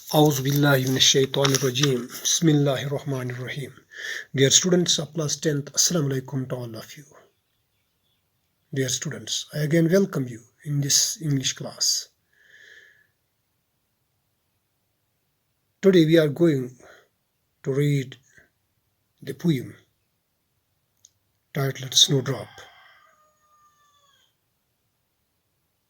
أعوذ بالله من الشيطان الرجيم. بسم الله الرحمن الرحيم. Dear students of class 10th, Assalamu alaikum to all of you. Dear students, I again welcome you in this English class. Today we are going to read the poem titled Snowdrop.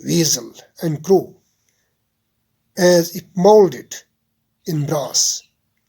weasel and crow as if molded in brass.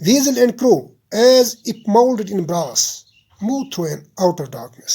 weasel and crow as if molded in brass move through an outer darkness।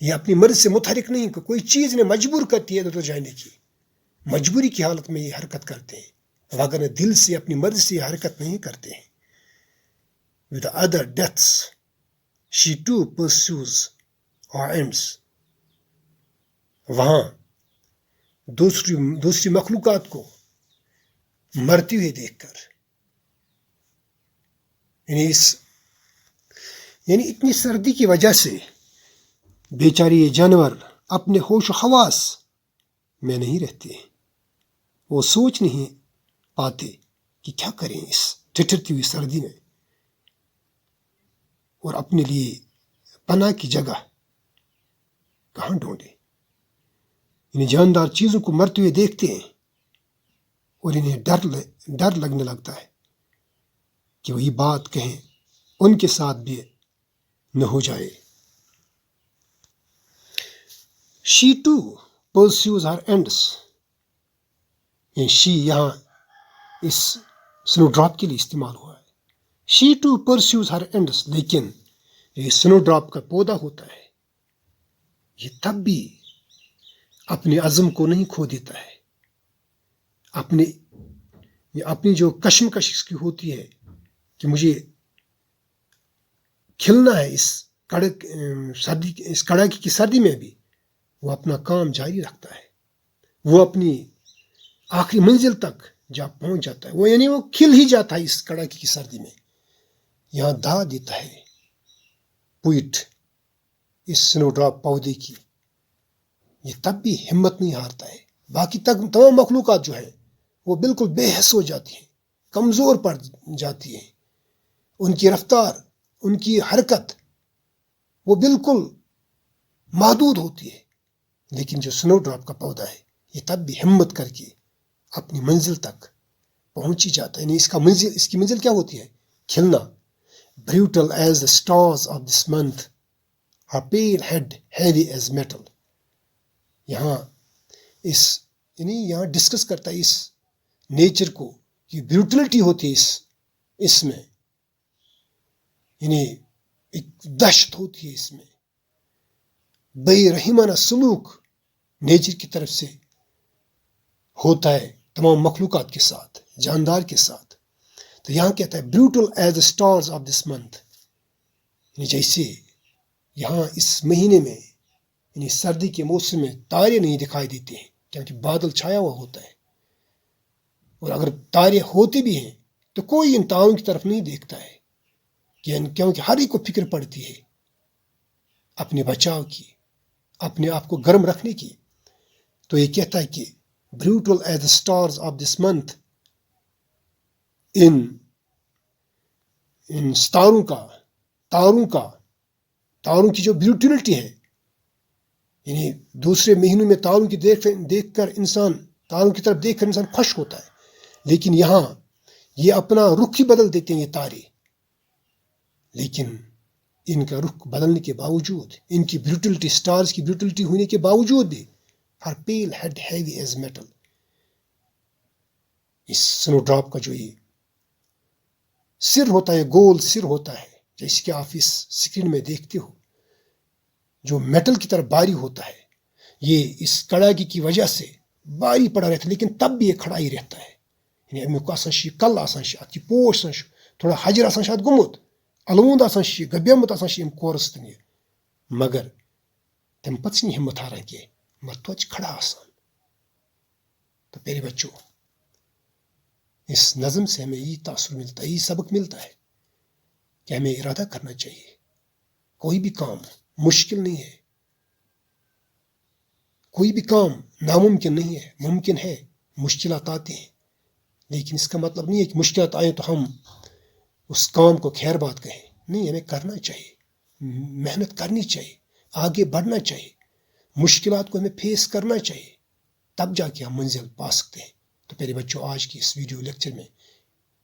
یہ اپنی مرض سے متحرک نہیں، کوئی چیز نے مجبور کرتی ہے ادھر جانے کی، مجبوری کی حالت میں یہ حرکت کرتے ہیں، اگر دل سے اپنی مرض سے حرکت نہیں کرتے ہیں. With other deaths she too pursues or ends. وہاں دوسری مخلوقات کو مرتے ہوئے دیکھ کر، یعنی اتنی سردی کی وجہ سے بیچارے یہ جانور اپنے ہوش و حواس میں نہیں رہتے، وہ سوچ نہیں پاتے کہ کیا کریں اس ٹھٹھرتی ہوئی سردی میں، اور اپنے لیے پناہ کی جگہ کہاں ڈھونڈیں. انہیں جاندار چیزوں کو مرتے ہوئے دیکھتے ہیں اور انہیں ڈر لگنے لگتا ہے کہ وہی بات کہیں ان کے ساتھ بھی نہ ہو جائے. She too pursues her ends. she یہاں اس سنو ڈراپ کے لیے استعمال ہوا ہے. She too pursues her ends. لیکن یہ سنو ڈراپ کا پودا ہوتا ہے، یہ تب بھی اپنے عزم کو نہیں کھو دیتا ہے. اپنی جو کشمکش اس کی ہوتی ہے کہ مجھے کھلنا ہے اس کڑاکی کی سردی میں بھی، وہ اپنا کام جاری رکھتا ہے. وہ اپنی آخری منزل تک جا پہنچ جاتا ہے، وہ کھل ہی جاتا ہے اس کڑاکی کی سردی میں. یہاں دعا دیتا ہے پوئٹ اس سنو ڈراپ پودے کی، یہ تب بھی ہمت نہیں ہارتا ہے. باقی تمام مخلوقات جو ہے وہ بالکل بے حس ہو جاتی ہیں، کمزور پڑ جاتی ہیں، ان کی رفتار، ان کی حرکت وہ بالکل محدود ہوتی ہے. لیکن جو سنو ڈراپ کا پودا ہے یہ تب بھی ہمت کر کے اپنی منزل تک پہنچ ہی جاتا ہے. یعنی اس کی منزل کیا ہوتی ہے؟ کھلنا. Brutal as the stars of this month, her pale head heavy as metal. یہاں ڈسکس کرتا ہے اس نیچر کو کہ بیوٹیلٹی ہوتی ہے اس میں، یعنی ایک دہشت ہوتی ہے اس میں، بے رحمانہ سلوک نیچر کی طرف سے ہوتا ہے تمام مخلوقات کے ساتھ، جاندار کے ساتھ. تو یہاں کہتا ہے beautiful as the stars of this month, یعنی جیسے یہاں اس مہینے میں یعنی سردی کے موسم میں تارے نہیں دکھائی دیتے ہیں کیونکہ بادل چھایا ہوا ہوتا ہے، اور اگر تارے ہوتے بھی ہیں تو کوئی ان تاروں کی طرف نہیں دیکھتا ہے کیونکہ ہر ایک کو فکر پڑتی ہے اپنے بچاؤ کی، اپنے آپ کو گرم رکھنے کی. تو یہ کہتا ہے کہ beautiful as the stars of this month, ان تاروں کی جو بیوٹیلٹی ہے، یعنی دوسرے مہینوں میں تاروں کی دیکھ کر انسان خوش ہوتا ہے، لیکن یہاں یہ اپنا رخ ہی بدل دیتے ہیں یہ تارے. لیکن ان کا رخ بدلنے کے باوجود، ان کی بیوٹیلٹی، سٹارز کی بیوٹیلٹی ہونے کے باوجود بھی، ہر پیل ہیڈ ہیوی ایز میٹل. اس سنو ڈراپ کا جو یہ سر ہوتا ہے، گول سر ہوتا ہے، جیسے کہ آپ اس اسکرین میں دیکھتے ہو، جو میٹل کی طرح باری ہوتا ہے. یہ اس کڑاکی کی وجہ سے باری پڑا رہتا ہے، لیکن تب بھی یہ کھڑا ہی رہتا ہے. یعنی امیک آسان کل آسان ات کی پوش آسان تھوڑا حجر آسان ات گومت، الوند آسان گبیمت آسان کورس تن یہ، مگر تم پتہ ہمت ہاران کی، مگر توتہ کھڑا آسان. تو پیارے بچوں، اس نظم سے ہمیں یہ تاثر ملتا ہے، یہ سبق ملتا ہے کہ ہمیں ارادہ کرنا چاہیے. کوئی بھی کام مشکل نہیں ہے، کوئی بھی کام ناممکن نہیں ہے، ممکن ہے. مشکلات آتے ہیں، لیکن اس کا مطلب نہیں ہے کہ مشکلات آئیں تو ہم اس کام کو خیر بات کہیں. نہیں، ہمیں کرنا چاہیے، محنت کرنی چاہیے، آگے بڑھنا چاہیے، مشکلات کو ہمیں فیس کرنا چاہیے، تب جا کے ہم منزل پا سکتے ہیں. تو پیارے بچوں، آج کی اس ویڈیو لیکچر میں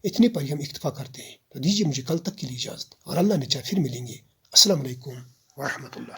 اتنے پر ہی ہم اکتفا کرتے ہیں. تو دیجیے مجھے کل تک کے لیے اجازت، اور اللہ نے چاہا پھر ملیں گے. السلام علیکم ورحمۃ اللہ.